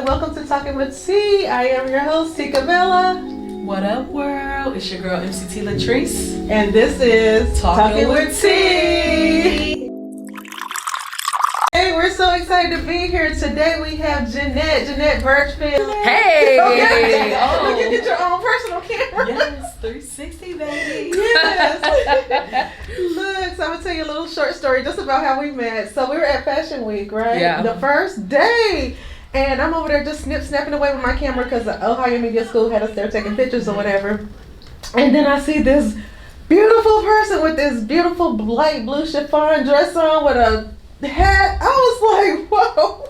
and welcome to Talking with T. I am your host, T. Camilla. What up, world? It's your girl, MCT Latrice. And this is Talking with T. Hey, we're so excited to be here. Today we have Jeannette Burchfield. Hey! Okay. Oh. Look, you get your own personal camera. Yes, 360, baby. Yes. Look, so I'm going to tell you a little short story just about how we met. So we were at Fashion Week, right? Yeah. The first day. And I'm over there just snapping away with my camera because the Ohio Media School had us there taking pictures or whatever. And then I see this beautiful person with this beautiful light blue chiffon dress on with a hat. I was like, whoa.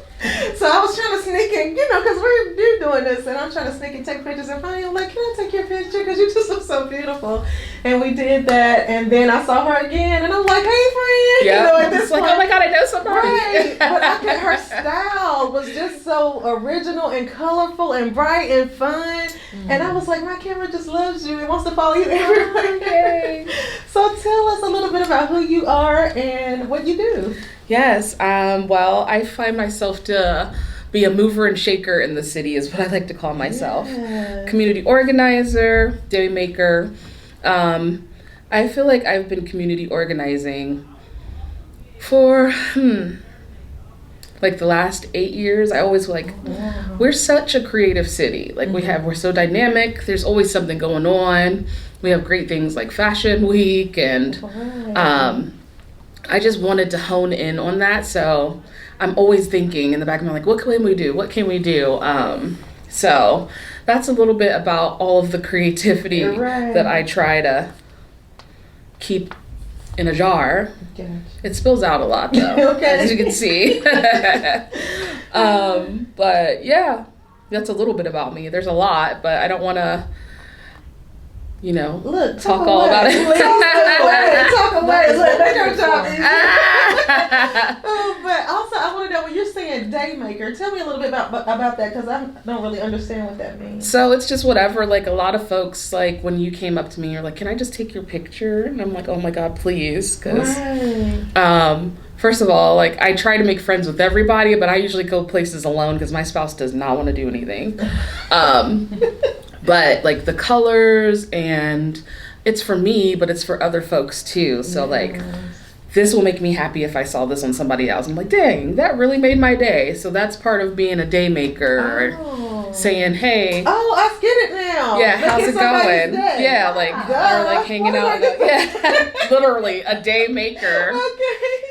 So I was trying to sneak in, because you're doing this, and I'm trying to sneak and take pictures. And finally, I'm like, can I take your picture? Because you just look so beautiful. And we did that. And then I saw her again, and I'm like, hey, friend. Yeah. At this it's like, point, oh my God, I know somebody. right. But her style was just so original and colorful and bright and fun. And I was like, my camera just loves you. It wants to follow you everywhere. Okay. So tell us a little bit about who you are and what you do. Yes. Well, I find myself to be a mover and shaker in the city is what I like to call myself. Yeah. Community organizer, day maker. I feel like I've been community organizing for like the last 8 years. I always we're such a creative city. Like we're so dynamic. There's always something going on. We have great things like Fashion Week and I just wanted to hone in on that. So I'm always thinking in the back of my mind, like, what can we do? What can we do? So that's a little bit about all of the creativity that I try to keep in a jar. Gotcha. It spills out a lot though, as you can see. But yeah, that's a little bit about me. There's a lot, but I don't want to, talk all about it. Talk away. Make our job easy. But also, I want to know, when you're saying day maker, tell me a little bit about that, because I don't really understand what that means. So it's just whatever. Like a lot of folks, like when you came up to me, you're like, "Can I just take your picture?" And I'm like, "Oh my God, please!" Because first of all, like I try to make friends with everybody, but I usually go places alone because my spouse does not want to do anything. But like the colors, and it's for me, but it's for other folks too. So like this will make me happy if I saw this on somebody else. I'm like, dang, that really made my day. So that's part of being a day maker. Saying, hey. Oh, I get it now. Yeah, how's it going? Day. Yeah, like or like hanging out. Yeah, literally a day maker. Okay.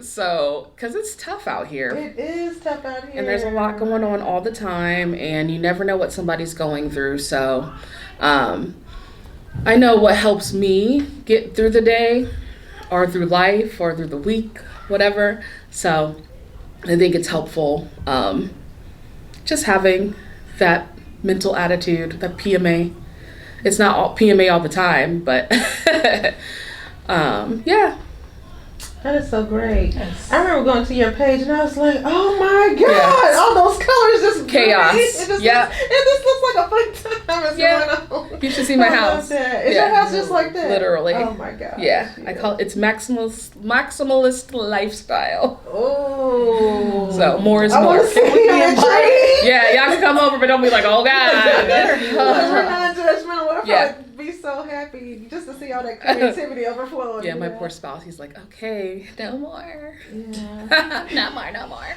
So, because it's tough out here. It is tough out here. And there's a lot going on all the time, and you never know what somebody's going through. So, I know what helps me get through the day, or through life, or through the week, whatever. So, I think it's helpful, just having that mental attitude, that PMA. It's not all PMA all the time, but, yeah. That is so great. Yes. I remember going to your page and I was like, oh my God, all those colors just chaos. It just looks like a fun time is going on. You should see my house. That. Is your house just like that? Literally. Oh my God. Yeah. I call it's maximalist lifestyle. Oh. So more is more. I want to see it. Yeah, y'all can come over, but don't be like, oh God. We're non-judgmental. We'll Yeah. be so happy just to see all that creativity overflowing. Yeah, my poor spouse. He's like, okay, no more. Yeah. no more.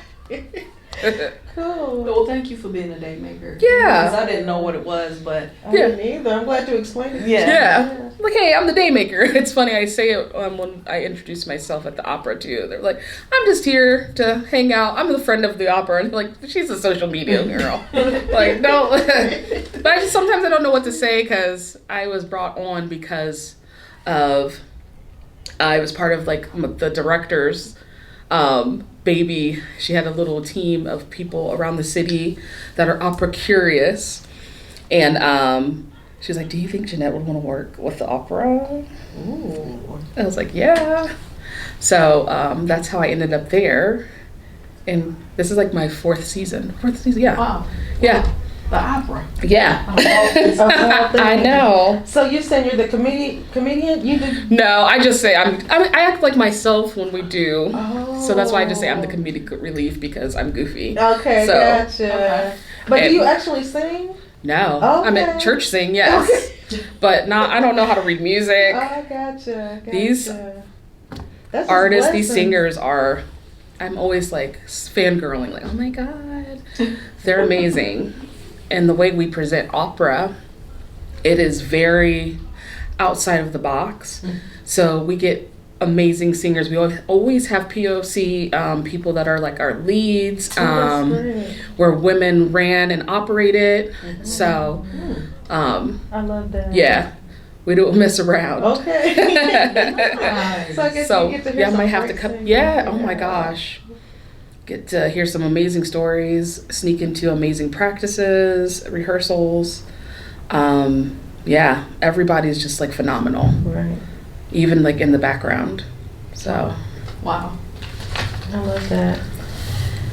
Cool. Well, thank you for being a day maker. Yeah. Because I didn't know what it was, but I didn't either. I'm glad you explained it. Yeah. Like, hey, I'm the day maker. It's funny, I say it when I introduce myself at the opera too. They're like, I'm just here to hang out. I'm the friend of the opera. And they're like, she's a social media girl. Like, no. But sometimes I don't know what to say, because I was brought on because of, I was part of like the director's baby. She had a little team of people around the city that are opera curious. And she was like, do you think Jeannette would want to work with the opera? Ooh. I was like, yeah. So that's how I ended up there. And this is like my fourth season. Yeah. Wow. Yeah. The opera. Yeah. Oh, I know. So you're saying you're the comedian? You do? No, I just say I act like myself when we do. Oh. So that's why I just say I'm the comedic relief because I'm goofy. Okay, So, gotcha. Okay. But do And- you actually sing? No. Okay. I'm at church sing, yes. Okay. But not I don't know how to read music. Oh, gotcha. These That's a Artists, these blessing. singers are, I'm always like fangirling, like, oh my God, they're amazing. And the way we present opera, it is very outside of the box. So we get amazing singers. We always have POC people that are like our leads, Oh, that's great. where women ran and operated. So, I love that. yeah, we don't mess around. Okay. So I guess So you get to hear yeah, I some might have to great come. singing. Yeah. Oh my gosh. Get to hear some amazing stories. Sneak into amazing practices, rehearsals. Yeah, everybody's just like phenomenal. Right. Even like in the background. So Wow. I love that.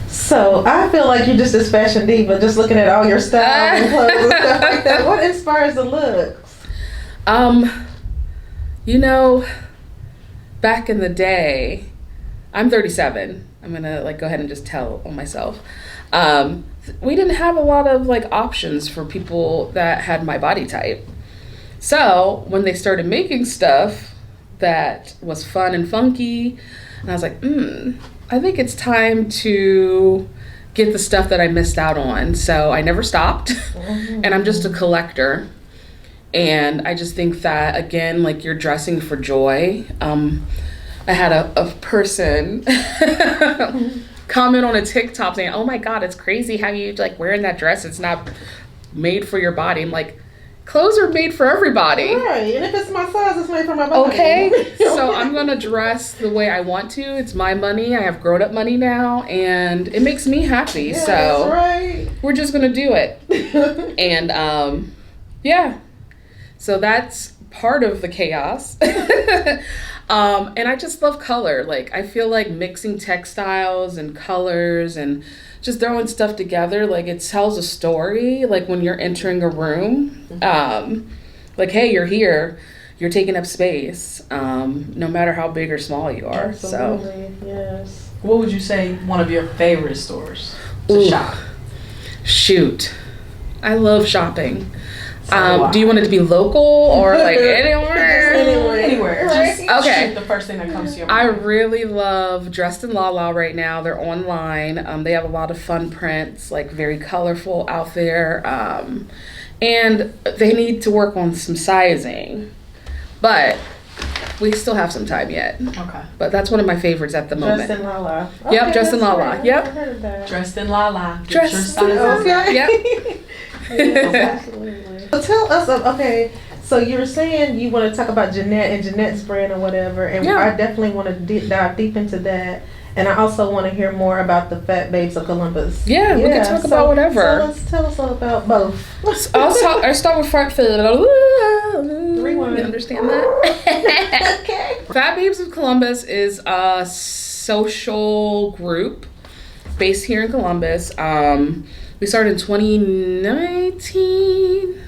So I feel like you're just this fashion diva, just looking at all your style and clothes and stuff like that. What inspires the looks? you know, back in the day, I'm 37. I'm gonna like go ahead and just tell on myself. We didn't have a lot of like options for people that had my body type. So when they started making stuff that was fun and funky, and I was like, I think it's time to get the stuff that I missed out on. So I never stopped, and I'm just a collector. And I just think that, again, like you're dressing for joy. I had a person comment on a TikTok saying, oh my God, it's crazy how you like wearing that dress. It's not made for your body. I'm like, clothes are made for everybody. Right, and if it's my size, it's made for my body. Okay, so I'm gonna dress the way I want to. It's my money. I have grown up money now, and it makes me happy. Yeah, So that's right. we're just gonna do it. And yeah, so that's part of the chaos. And I just love color. Like I feel like mixing textiles and colors and just throwing stuff together, like it tells a story. Like when you're entering a room, like, hey, you're here, you're taking up space, no matter how big or small you are. Absolutely, yes. What would you say one of your favorite stores to Ooh. shop? Shoot, I love shopping. So Do you want it to be local or like anywhere? Anywhere. Right. Just Okay. shoot the first thing that comes to your I mind. really love Dressed in Lala right now. They're online. They have a lot of fun prints, like very colorful out there. And they need to work on some sizing. But we still have some time yet. Okay. But that's one of my favorites at the moment. Dressed in Lala. Yep, Dressed in that's Lala. right. Yep. I've heard of that. Dressed in Lala. Get Dressed your in sizes. Okay. Yep. Yes, absolutely. So tell us, okay, so you were saying you want to talk about Jeannette and Jeannette's brand or whatever, and Yeah. I definitely want to dive deep into that. And I also want to hear more about the Fat Babes of Columbus. Yeah, we can talk about whatever. So tell us all about both. I'll start with Burchfield. Rewind. You understand that? Okay. Fat Babes of Columbus is a social group based here in Columbus. We started in 2019.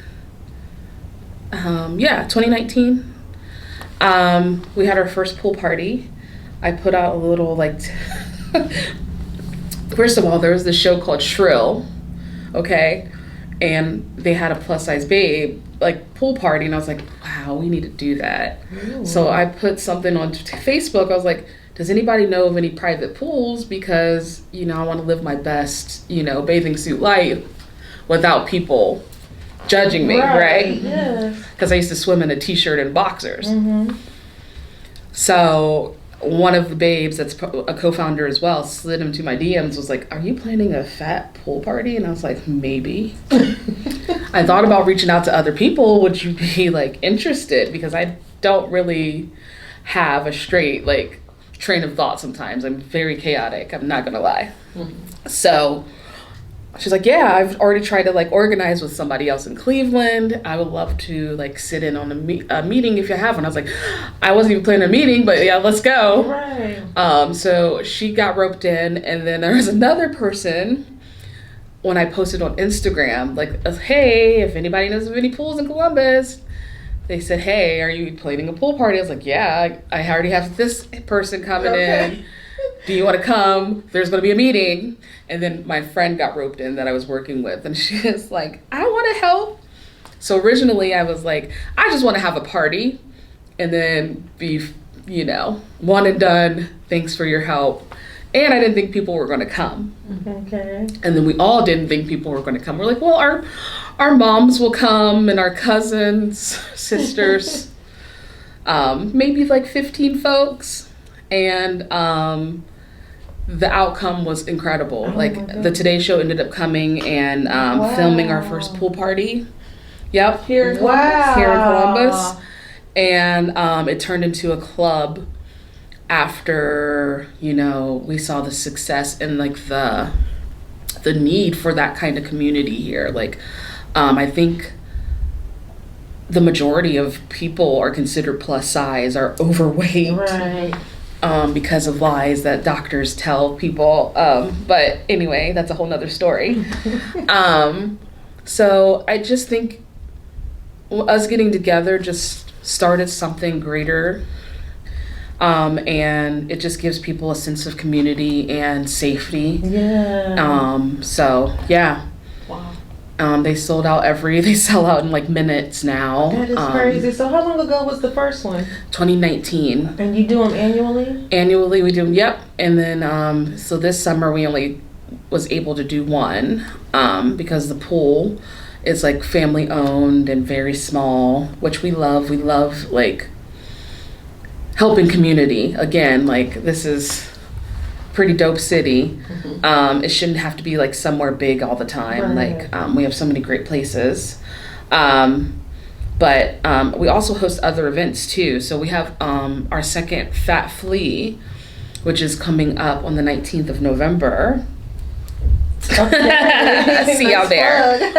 2019. We had our first pool party. I put out a little like. First of all, there was this show called Shrill, okay, and they had a plus size babe like pool party, and I was like, wow, we need to do that. Ooh. So I put something on Facebook. I was like, does anybody know of any private pools? Because, I want to live my best, bathing suit life without people judging me, right? Yes. Because I used to swim in a t-shirt and boxers. Mm-hmm. So one of the babes that's a co-founder as well slid into my DMs, was like, are you planning a fat pool party? And I was like, maybe. I thought about reaching out to other people. Would you be like interested? Because I don't really have a straight like train of thought sometimes. I'm very chaotic. I'm not gonna lie. Mm-hmm. So she's like, yeah, I've already tried to like organize with somebody else in Cleveland. I would love to like sit in on a meeting if you have one. I was like, I wasn't even planning a meeting, but yeah, let's go. Right. So she got roped in, and then there was another person when I posted on Instagram, like, hey, if anybody knows of any pools in Columbus, they said, hey, are you planning a pool party? I was like, yeah, I already have this person coming in. Do you want to come? There's going to be a meeting. And then my friend got roped in that I was working with, and she was like, I want to help. So originally I was like, I just want to have a party and then be, you know, one and done. Thanks for your help. And I didn't think people were going to come. Okay. And then we all didn't think people were going to come. We're like, well, our moms will come and our cousins, sisters, maybe like 15 folks. And the outcome was incredible. Like the Today Show ended up coming and filming our first pool party. Yep. Here in Columbus. Wow. Here in Columbus. And it turned into a club after, you know, we saw the success and like the need for that kind of community here. Like, I think the majority of people are considered plus size, are overweight. Right. Because of lies that doctors tell people. But anyway, that's a whole nother story. So I just think us getting together just started something greater. And it just gives people a sense of community and safety. Yeah. So yeah. Wow. They sell out in like minutes now. That is crazy. So how long ago was the first one? 2019. And you do them annually? Annually we do them, yep. And then, so this summer we only was able to do one, because the pool is like family owned and very small, which we love. We love like helping community. Again, like this is pretty dope city. It shouldn't have to be like somewhere big all the time. Right. Like we have so many great places. But we also host other events too. So we have our second Fat Flea, which is coming up on the 19th of November. Okay. See y'all there.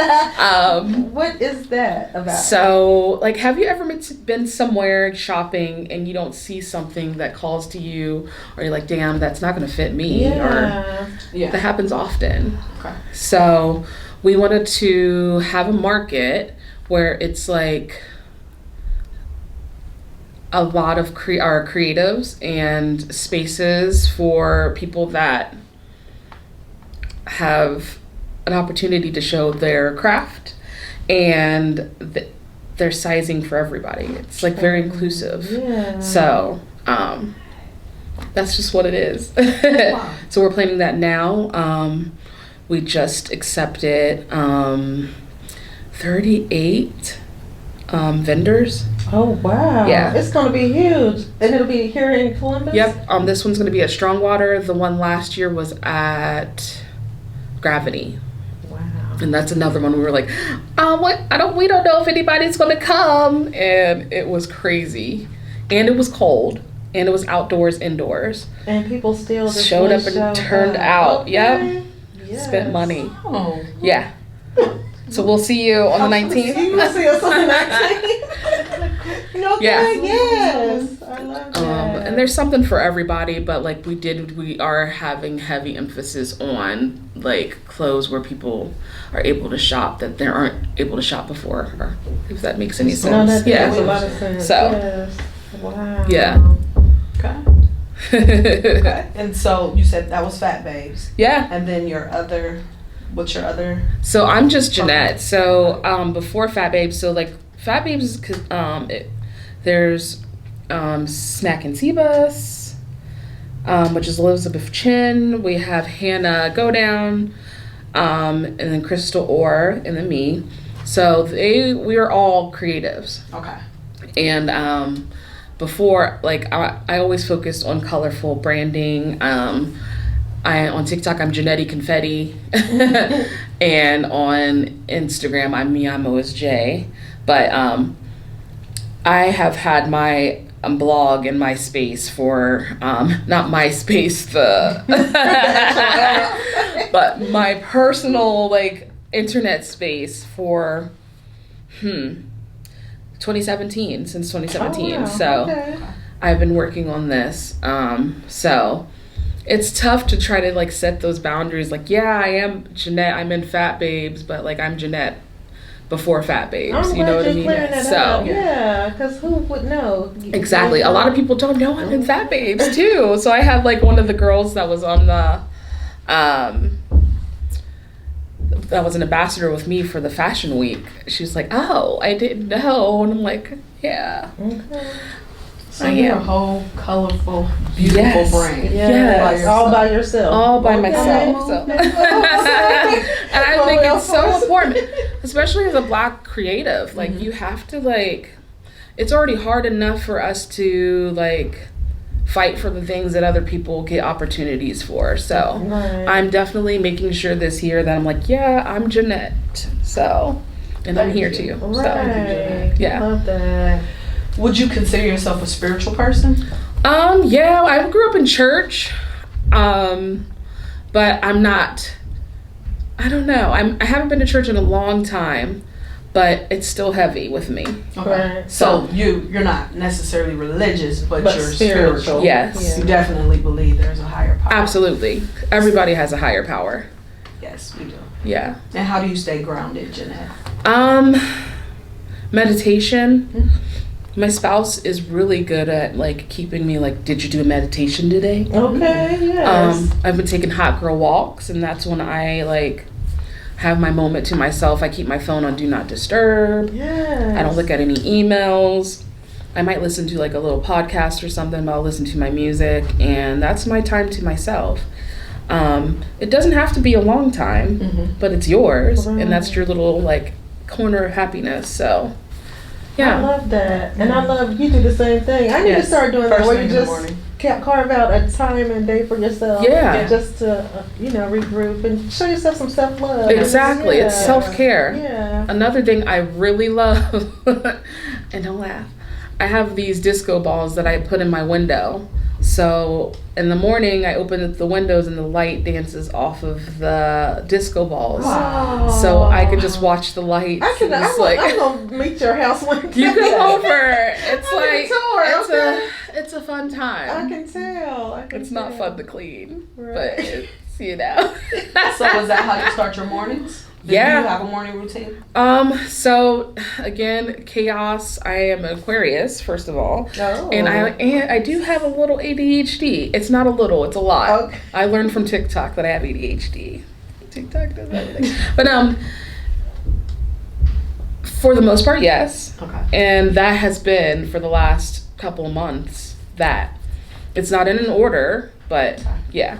What is that about? So, like, have you ever been somewhere shopping and you don't see something that calls to you, or you're like, damn, that's not going to fit me? Yeah. Yeah. That happens often. Okay. So we wanted to have a market where it's like a lot of our creatives and spaces for people that have an opportunity to show their craft, and their sizing for everybody. It's like very inclusive. Yeah. So that's just what it is. Wow. So we're planning that now. We just accepted 38 vendors. Oh wow. Yeah. It's gonna be huge. And it'll be here in Columbus? Yep. This one's gonna be at Strongwater. The one last year was at Gravity. Wow. And that's another one we were like, we don't know if anybody's gonna come. And it was crazy. And it was cold. And it was outdoors, indoors. And people still just Showed up and turned out. Okay. Yep. Yes. Spent money. Oh. Yeah. So we'll see you on the 19th. You will see us on the 19th. Okay, Yeah. yes. I love that. And there's something for everybody, but like we are having heavy emphasis on like clothes where people are able to shop that they aren't able to shop before, or if that makes any sense. No, that Yeah. makes a lot of sense. So. Yes. Wow. Yeah. Okay. Okay. And so you said that was Fat Babes, Yeah. and then what's your other? So I'm just Jeannette. So before Fat Babes, so like Fat Babes, there's Snack and Sebus, which is Elizabeth Chin. We have Hannah Go Down, and then Crystal Orr, and then me. So we are all creatives. Okay. And before, like I always focused on colorful branding. On TikTok, I'm Jeannette Confetti, and on Instagram, I'm Miyamo as J. But I have had my blog and MySpace for not MySpace but my personal like internet space for 2017 since 2017. Oh, wow. So Okay. I've been working on this. So it's tough to try to like set those boundaries. Like, yeah, I am Jeannette. I'm in Fat Babes, but like I'm Jeannette before Fat Babes. I'm You know what I glad you're mean? clearing that So up. Yeah, because who would know? exactly. A lot of people don't know I'm in Fat Babes too. So I had like one of the girls that was on the that was an ambassador with me for the fashion week. She was like, "Oh, I didn't know," and I'm like, "Yeah." Okay. So you're a whole colorful, beautiful brand. Yes. All by yourself. All by Okay. myself. So. And I think it's so important, especially as a Black creative. Like you have to like, it's already hard enough for us to like fight for the things that other people get opportunities for. So I'm definitely making sure this year that I'm like, yeah, I'm Jeannette. So, and I'm here too. Right. So, yeah. Love that. Would you consider yourself a spiritual person? Yeah, I grew up in church. But I'm not, I don't know. I haven't been to church in a long time, but it's still heavy with me. Okay. Right. So you're not necessarily religious, but you're spiritual. Yes. You definitely believe there's a higher power. Absolutely. Everybody has a higher power. Yes, we do. Yeah. And how do you stay grounded, Jeannette? Meditation. My spouse is really good at like keeping me like, did you do a meditation today? Okay, yes. I've been taking hot girl walks, and that's when I like have my moment to myself. I keep my phone on do not disturb. Yes. I don't look at any emails. I might listen to like a little podcast or something, but I'll listen to my music, and that's my time to myself. It doesn't have to be a long time, but it's yours, and that's your little like corner of happiness. So yeah. I love that. And I love you do the same thing. I need to start doing that where you just carve out a time and day for yourself. Yeah. Just to, regroup and show yourself some self-love. Exactly. It's self-care. Yeah. Another thing I really love, and don't laugh, I have these disco balls that I put in my window. So in the morning, I open up the windows and the light dances off of the disco balls. Wow. So I can just watch the light. I'm going to meet your house one day. You come over. It's like, tour, it's a fun time. I can tell. It's not fun to clean, right. but it's, So is that how you start your mornings? Do you have a morning routine? So again, chaos. I am an Aquarius, first of all. Oh. And I do have a little ADHD. It's not a little, it's a lot. Okay. I learned from TikTok that I have ADHD. TikTok does everything. But for the most part, yes. Okay. And that has been for the last couple of months that it's not in an order, but yeah.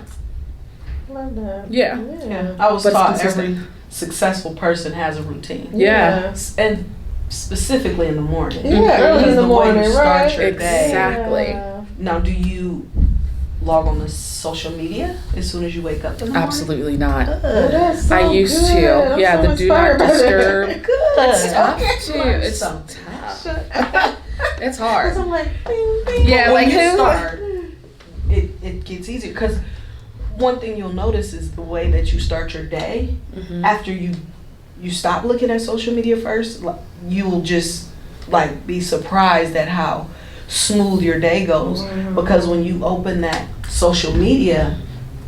Love that. Yeah. I was taught every successful person has a routine. Yeah. And specifically in the morning. Yeah, early in the morning, you right? start your day. Exactly. Yeah. Now, do you log on to social media as soon as you wake up in the morning? Absolutely not. That's so I used good. to. I'm Yeah, so the do not disturb. Good. It's tough Okay. too. It's tough. It's hard. I'm like, bing, bing. Yeah, when like you who? start, it gets easier because one thing you'll notice is the way that you start your day. After you stop looking at social media first, you will just like be surprised at how smooth your day goes. Because when you open that social media,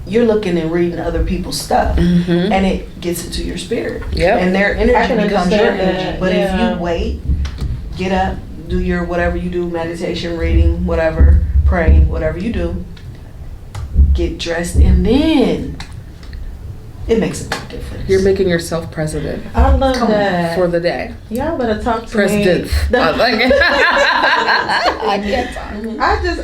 you're looking and reading other people's stuff, and it gets into your spirit. Yep. And their energy becomes your that. energy. But if you wait, get up, do your whatever you do, meditation, reading, whatever, praying, whatever you do, get dressed, and then it makes a big difference. You're making yourself president. I love that. For the day. Y'all better talk to President. me. I can't talk.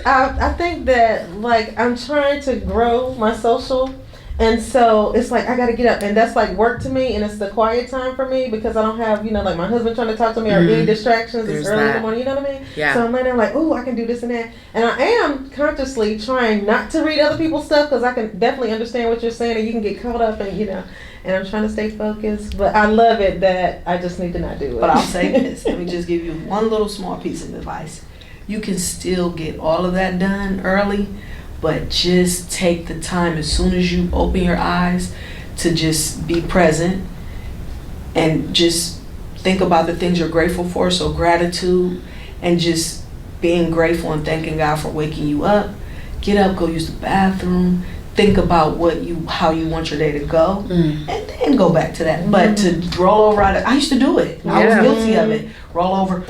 I think that like I'm trying to grow my social, and so it's like I gotta get up, and that's like work to me, and it's the quiet time for me because I don't have like my husband trying to talk to me or any distractions. It's early in the morning, you know what I mean? Yeah. So I'm laying there like, oh, I can do this and that, and I am consciously trying not to read other people's stuff because I can definitely understand what you're saying, and you can get caught up, and and I'm trying to stay focused. But I love it that I just need to not do it. But I'll say this. Let me just give you one little small piece of advice. You can still get all of that done early, but just take the time as soon as you open your eyes to just be present and just think about the things you're grateful for. So gratitude and just being grateful and thanking God for waking you up. Get up, go use the bathroom, think about how you want your day to go, and then go back to that. But to roll over, I used to do it. I was guilty of it. Roll over.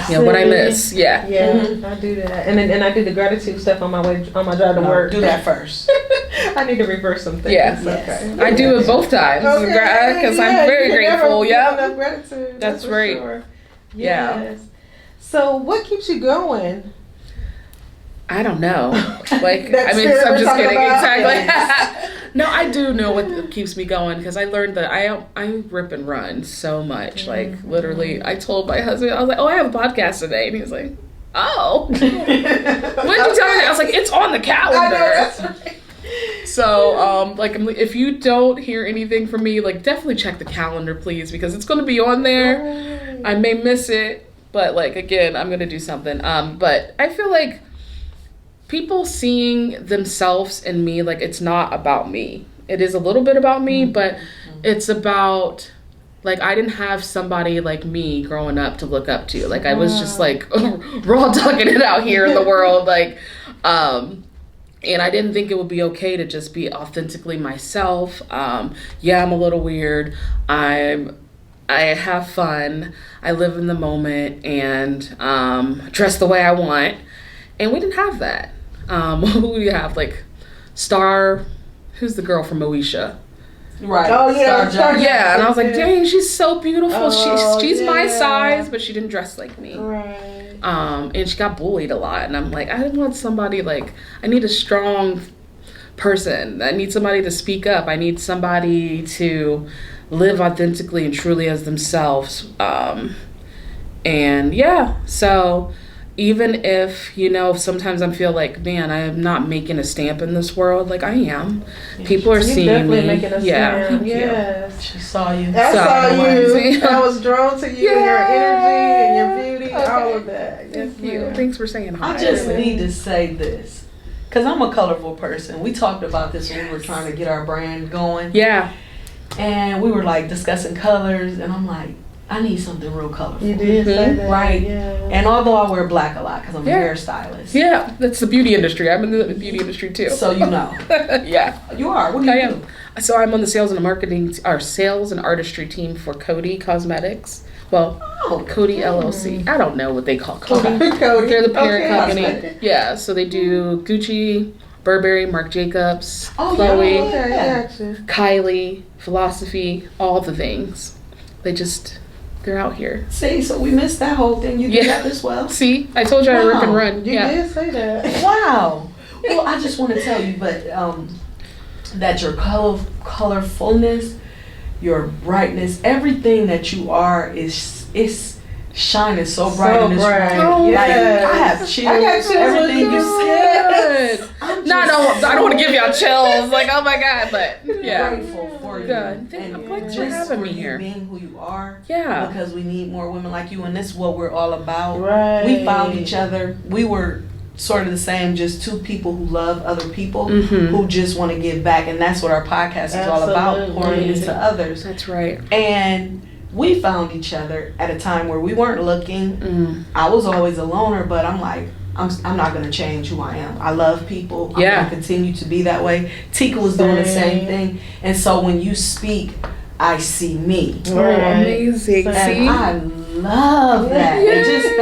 Yeah, what I miss. Yeah. I do that, and I do the gratitude stuff on my drive to work. Do that first. I need to reverse some things. Yeah. Okay. I do it both times because I'm very grateful. Yeah, gratitude. That's right. Sure. Yeah. Yes. So, what keeps you going? I don't know. Like, That I mean, spirit I'm we're just talking kidding. about? Exactly. No, I do know what keeps me going because I learned that I rip and run so much. Like, literally, I told my husband, I was like, "Oh, I have a podcast today," and he was like, "Oh, when did you tell me?" I was like, "It's on the calendar." I know, that's right. So, like, if you don't hear anything from me, like, definitely check the calendar, please, because it's going to be on there. I may miss it, but, like, again, I'm going to do something. But I feel like people seeing themselves in me, like, it's not about me. It is a little bit about me, but it's about, like, I didn't have somebody like me growing up to look up to. Like, I was just, like, raw dogging it out here in the world, like, and I didn't think it would be okay to just be authentically myself. Yeah, I'm a little weird. I have fun. I live in the moment and dress the way I want. And we didn't have that. Who do you have? Like, who's the girl from Moesha? Right. Oh, yeah. Yeah, and I was like, dang, she's so beautiful. Oh, she's my yeah. size, but she didn't dress like me. Right. And she got bullied a lot. And I'm like, I didn't want somebody like, I need a strong person. I need somebody to speak up. I need somebody to live authentically and truly as themselves. And yeah, so even if, sometimes I feel like, man, I am not making a stamp in this world, like I am. People are seeing definitely me. Making a Yeah, stamp. thank you. Yes. She saw you. I saw you. amazing. I was drawn to you, Yeah. your energy and your beauty, Okay. all of that. Yes, Thank you. ma'am. Thanks for saying hi. I just need to say this, because I'm a colorful person. We talked about this when we were trying to get our brand going. Yeah. And we were like discussing colors, and I'm like, I need something real colorful. You did say that. Right. Yeah. And although I wear black a lot because I'm Yeah. a hairstylist. Yeah, that's the beauty industry. I'm in the beauty industry too. So you know. Yeah. You are. What do you I do? am. So I'm on the sales and artistry team for Cody Cosmetics. Well, Cody LLC. I don't know what they call Cody. Cody. They're the parent Okay. company. Cosmetic. Yeah, so they do Gucci, Burberry, Marc Jacobs, Oh, Chloe, yeah. Okay, gotcha. Kylie, Philosophy, all the things. They're out here. See, so we missed that whole thing. You Yeah. did that as well. See, I told you I rip and Wow. run. You Yeah. did say that. Wow. Well, I just want to tell you, but that your colorfulness, your brightness, everything that you are is shining so bright in this bright. room. Oh, Like, yes. I have chills. I got chills Everything too. you said. Good. I'm No, just I don't want to give y'all chills. Like, oh my God, but yeah. grateful for you. Good. And I'm glad just you're having for me you here. being who you are. Yeah. Because we need more women like you, and this is what we're all about. Right. We found each other. We were sort of the same, just two people who love other people, Mhm. who just want to give back, and that's what our podcast is all about, Absolutely. pouring into others. That's right. And we found each other at a time where we weren't looking. I was always a loner, but I'm like, I'm not going to change who I am. I love people. I'm Yeah. going to continue to be that way. Tika was doing the same thing. And so when you speak, I see me. Oh, Right. amazing. And And See? I love that. Yay. And just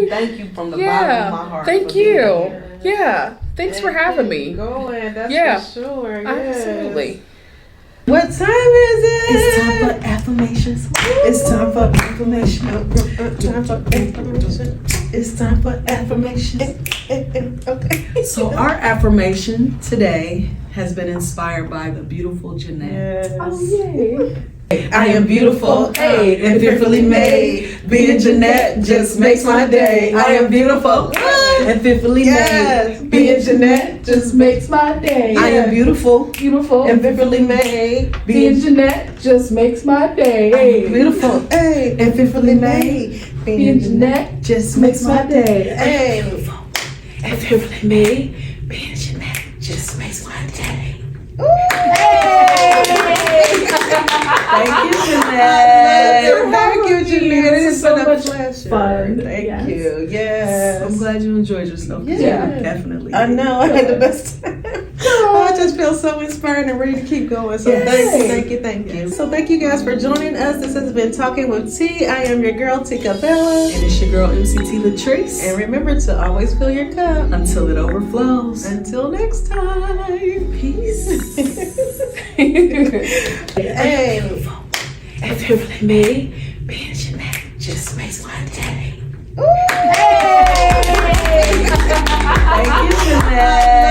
thank you from the bottom of my heart. Thank for being you. here. Yeah. Thanks for having me. Going, that's Yeah. for sure. Yes. Absolutely. What time is it? It's time for affirmations. It's time for affirmation. Time for affirmation. It's time for affirmations. Okay. So our affirmation today has been inspired by the beautiful Jeannette. Yes. I am beautiful, hey, and fearfully made. Being Jeannette just makes my day. I am beautiful and fearfully Yes. made. Being Jeannette just makes my day. I am beautiful Beautiful and fearfully made. Being Jeannette just makes my day. I am beautiful, hey, and fearfully made. Being Jeannette just makes my day. Hey. Beautiful and fearfully made. Being Jeannette just makes my day. Thank you, Jeannette. Thank you, Jeannette. This It's is so been a much pleasure. fun. Thank Yes. you. Yes. I'm glad you enjoyed yourself. Yeah. Definitely. I know. I had the best time. feel so inspired and ready to keep going. So thank you. So thank you guys for joining us. This has been Talking with T. I am your girl, Tika Bella. And it's your girl, MCT Latrice. And remember to always fill your cup. Until it overflows. Until next time. Peace. Hey. And fearfully made, being Jeannette just makes my day. Hey. Thank you, Jeannette.